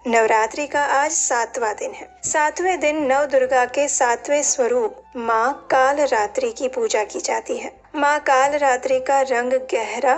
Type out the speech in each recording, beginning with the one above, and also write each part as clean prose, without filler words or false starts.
नवरात्रि का आज 7वां दिन है। 7वें दिन नव दुर्गा के 7वें स्वरूप माँ काल रात्रि की पूजा की जाती है। माँ काल रात्रि का रंग गहरा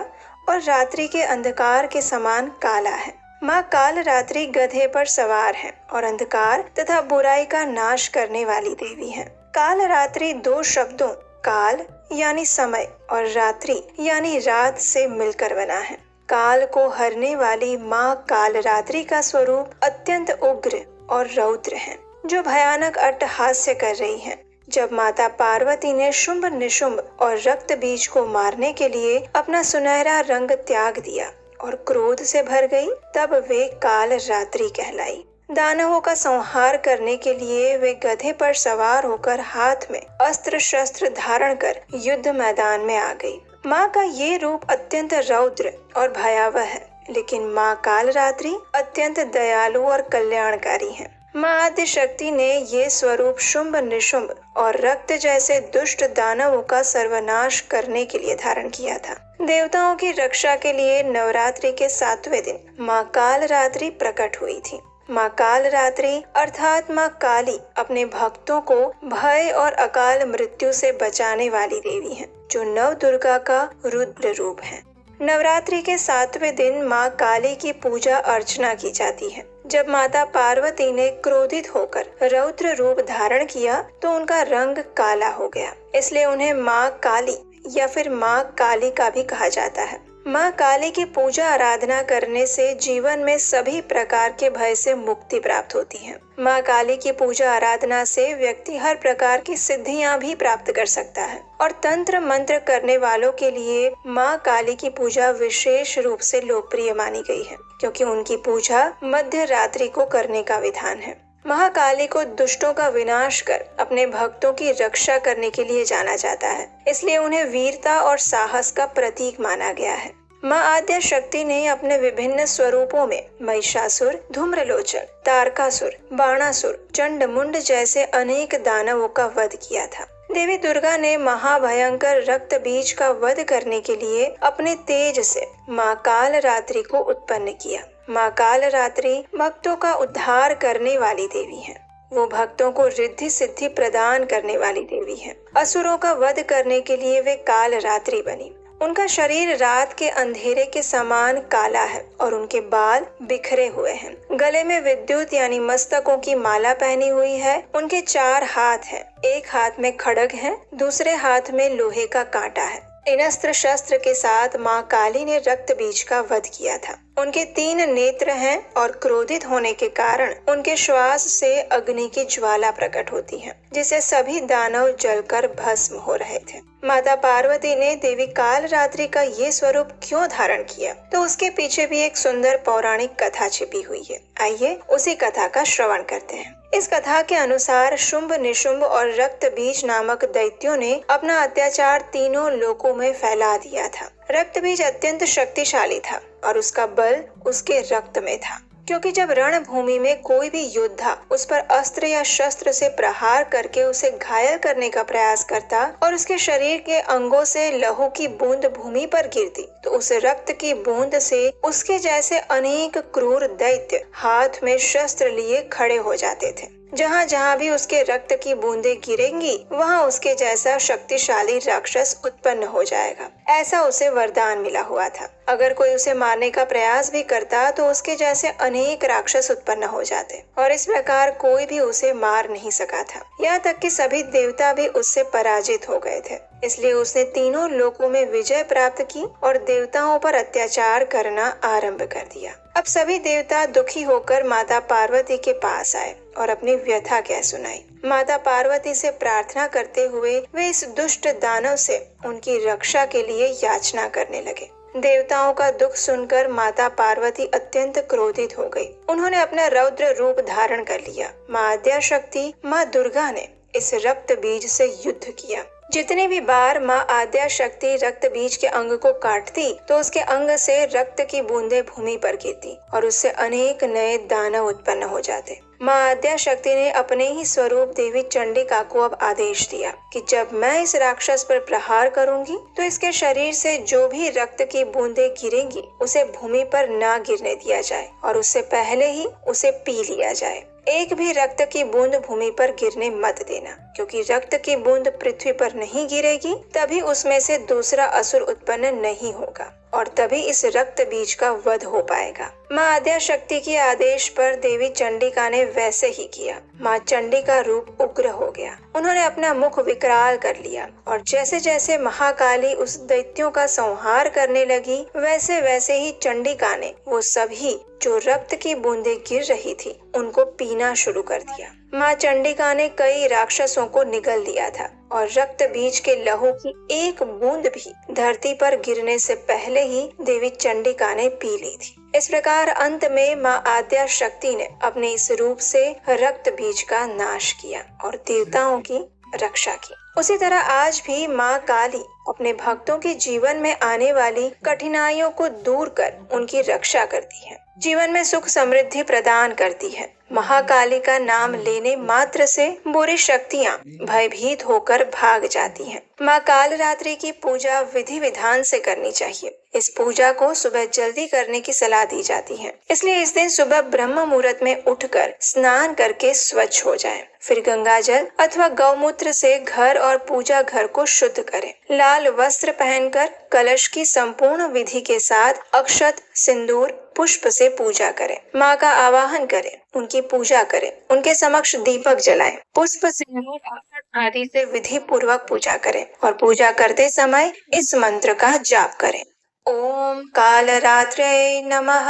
और रात्रि के अंधकार के समान काला है। माँ काल रात्रि गधे पर सवार है और अंधकार तथा बुराई का नाश करने वाली देवी है। काल रात्रि दो शब्दों काल यानी समय और रात्रि यानी रात से मिलकर बना है। काल को हरने वाली माँ काल रात्रि का स्वरूप अत्यंत उग्र और रौद्र है, जो भयानक अट्टहास्य कर रही है। जब माता पार्वती ने शुंभ निशुंभ और रक्त बीज को मारने के लिए अपना सुनहरा रंग त्याग दिया और क्रोध से भर गई, तब वे काल रात्रि कहलाई। दानवों का संहार करने के लिए वे गधे पर सवार होकर हाथ में अस्त्र शस्त्र धारण कर युद्ध मैदान में आ गई। माँ का ये रूप अत्यंत रौद्र और भयावह है, लेकिन माँ काल रात्रि अत्यंत दयालु और कल्याणकारी है। माँ आद्य शक्ति ने ये स्वरूप शुंभ निशुंभ और रक्त जैसे दुष्ट दानवों का सर्वनाश करने के लिए धारण किया था। देवताओं की रक्षा के लिए नवरात्रि के 7वें दिन माँ काल रात्रि प्रकट हुई थी। माँ काल रात्रि अर्थात माँ काली अपने भक्तों को भय और अकाल मृत्यु से बचाने वाली देवी है, जो नव दुर्गा का रुद्र रूप है। नवरात्रि के 7वें दिन माँ काली की पूजा अर्चना की जाती है। जब माता पार्वती ने क्रोधित होकर रौद्र रूप धारण किया तो उनका रंग काला हो गया, इसलिए उन्हें माँ काली या फिर माँ काली का भी कहा जाता है। माँ काली की पूजा आराधना करने से जीवन में सभी प्रकार के भय से मुक्ति प्राप्त होती है। माँ काली की पूजा आराधना से व्यक्ति हर प्रकार की सिद्धियां भी प्राप्त कर सकता है और तंत्र मंत्र करने वालों के लिए माँ काली की पूजा विशेष रूप से लोकप्रिय मानी गई है, क्योंकि उनकी पूजा मध्य रात्रि को करने का विधान है। महाकाली को दुष्टों का विनाश कर अपने भक्तों की रक्षा करने के लिए जाना जाता है, इसलिए उन्हें वीरता और साहस का प्रतीक माना गया है। माँ आद्य शक्ति ने अपने विभिन्न स्वरूपों में महिषासुर, धूम्रलोचन, तारकासुर, बाणासुर, चंडमुंड जैसे अनेक दानवों का वध किया था। देवी दुर्गा ने महाभयंकर रक्त बीज का वध करने के लिए अपने तेज से माँ काल रात्रि को उत्पन्न किया। माँ काल रात्रि भक्तों का उद्धार करने वाली देवी है। वो भक्तों को रिद्धि सिद्धि प्रदान करने वाली देवी है। असुरों का वध करने के लिए वे काल रात्रि बनी। उनका शरीर रात के अंधेरे के समान काला है और उनके बाल बिखरे हुए हैं। गले में विद्युत यानी मस्तकों की माला पहनी हुई है। उनके 4 हाथ हैं, एक हाथ में खड्ग है, दूसरे हाथ में लोहे का कांटा है। इन अस्त्र शस्त्र के साथ माँ काली ने रक्त बीज का वध किया था। उनके 3 नेत्र हैं और क्रोधित होने के कारण उनके श्वास से अग्नि की ज्वाला प्रकट होती है, जिससे सभी दानव जलकर भस्म हो रहे थे। माता पार्वती ने देवी काल रात्रि का ये स्वरूप क्यों धारण किया, तो उसके पीछे भी एक सुंदर पौराणिक कथा छिपी हुई है। आइए उसी कथा का श्रवण करते हैं। इस कथा के अनुसार शुंभ निशुंभ और रक्त बीज नामक दैत्यों ने अपना अत्याचार तीनों लोकों में फैला दिया था। रक्त बीज अत्यंत शक्तिशाली था और उसका बल उसके रक्त में था, क्योंकि जब रणभूमि में कोई भी योद्धा उस पर अस्त्र या शस्त्र से प्रहार करके उसे घायल करने का प्रयास करता और उसके शरीर के अंगों से लहू की बूंद भूमि पर गिरती, तो उस रक्त की बूंद से उसके जैसे अनेक क्रूर दैत्य हाथ में शस्त्र लिए खड़े हो जाते थे। जहाँ जहाँ भी उसके रक्त की बूंदें गिरेंगी, वहाँ उसके जैसा शक्तिशाली राक्षस उत्पन्न हो जाएगा। ऐसा उसे वरदान मिला हुआ था। अगर कोई उसे मारने का प्रयास भी करता तो उसके जैसे अनेक राक्षस उत्पन्न हो जाते और इस प्रकार कोई भी उसे मार नहीं सका था। यहाँ तक कि सभी देवता भी उससे पराजित हो गए थे। इसलिए उसने तीनों लोकों में विजय प्राप्त की और देवताओं पर अत्याचार करना आरंभ कर दिया। अब सभी देवता दुखी होकर माता पार्वती के पास आए और अपनी व्यथा कह सुनाई। माता पार्वती से प्रार्थना करते हुए वे इस दुष्ट दानव से उनकी रक्षा के लिए याचना करने लगे। देवताओं का दुख सुनकर माता पार्वती अत्यंत क्रोधित हो गई। उन्होंने अपना रौद्र रूप धारण कर लिया। माँ आद्या शक्ति माँ दुर्गा ने इस रक्त बीज से युद्ध किया। जितनी भी बार माँ आद्या शक्ति रक्त बीज के अंग को काटती तो उसके अंग से रक्त की बूंदें भूमि पर गिरती और उससे अनेक नए दानव उत्पन्न हो जाते। माँ आद्या शक्ति ने अपने ही स्वरूप देवी चंडिका को अब आदेश दिया कि जब मैं इस राक्षस पर प्रहार करूंगी तो इसके शरीर से जो भी रक्त की बूंदें गिरेंगी उसे भूमि पर ना गिरने दिया जाए और उससे पहले ही उसे पी लिया जाए। एक भी रक्त की बूंद भूमि पर गिरने मत देना, क्योंकि रक्त की बूंद पृथ्वी पर नहीं गिरेगी तभी उसमें से दूसरा असुर उत्पन्न नहीं होगा और तभी इस रक्त बीज का वध हो पाएगा। माँ आद्या शक्ति के आदेश पर देवी चंडिका ने वैसे ही किया। माँ चंडी का रूप उग्र हो गया। उन्होंने अपना मुख विकराल कर लिया और जैसे जैसे महाकाली उस दैत्यों का संहार करने लगी वैसे वैसे ही चंडिका ने वो सभी जो रक्त की बूंदें गिर रही थी उनको पीना शुरू कर दिया। माँ चंडिका ने कई राक्षसों को निगल दिया था और रक्त बीज के लहू की एक बूंद भी धरती पर गिरने से पहले ही देवी चंडिका ने पी ली थी। इस प्रकार अंत में माँ आद्या शक्ति ने अपने इस रूप से रक्त बीज का नाश किया और देवताओं की रक्षा की। उसी तरह आज भी माँ काली अपने भक्तों के जीवन में आने वाली कठिनाइयों को दूर कर उनकी रक्षा करती है, जीवन में सुख समृद्धि प्रदान करती है। महाकाली का नाम लेने मात्र से बुरी शक्तियाँ भयभीत होकर भाग जाती हैं। माँ कालरात्रि की पूजा विधि विधान से करनी चाहिए। इस पूजा को सुबह जल्दी करने की सलाह दी जाती है, इसलिए इस दिन सुबह ब्रह्म मुहूर्त में उठकर स्नान करके स्वच्छ हो जाएं। फिर गंगा जल अथवा गौमूत्र से घर और पूजा घर को शुद्ध करें। लाल वस्त्र पहनकर कलश की संपूर्ण विधि के साथ अक्षत, सिंदूर, पुष्प से पूजा करें। माँ का आवाहन करें, उनकी पूजा करें, उनके समक्ष दीपक जलाएं, पुष्प, सिंदूर, अक्षत आदि से विधि पूर्वक पूजा करें और पूजा करते समय इस मंत्र का जाप करें। ओम कालरात्रे नमः।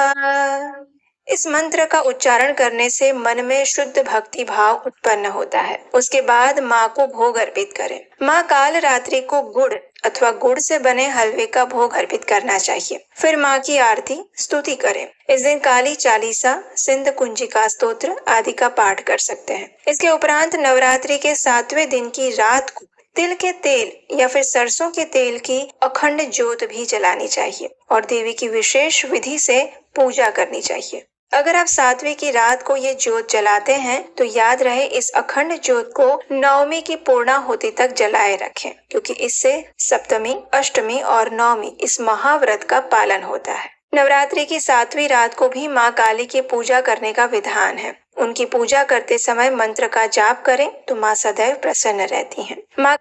इस मंत्र का उच्चारण करने से मन में शुद्ध भक्ति भाव उत्पन्न होता है। उसके बाद माँ को भोग अर्पित करें। माँ कालरात्रि को गुड़ अथवा गुड़ से बने हलवे का भोग अर्पित करना चाहिए। फिर माँ की आरती स्तुति करें। इस दिन काली चालीसा, सिंध कुंजिका स्तोत्र आदि का पाठ कर सकते हैं। इसके उपरांत नवरात्रि के 7वें दिन की रात को तिल के तेल या फिर सरसों के तेल की अखंड ज्योत भी जलानी चाहिए और देवी की विशेष विधि से पूजा करनी चाहिए। अगर आप 7वीं की रात को ये ज्योत जलाते हैं तो याद रहे इस अखंड ज्योत को नवमी की पूर्णाहुति तक जलाए रखें, क्योंकि इससे सप्तमी, अष्टमी और नवमी इस महाव्रत का पालन होता है। नवरात्रि की 7वीं रात को भी माँ काली की पूजा करने का विधान है। उनकी पूजा करते समय मंत्र का जाप करें तो माँ सदैव प्रसन्न रहती हैं। माँ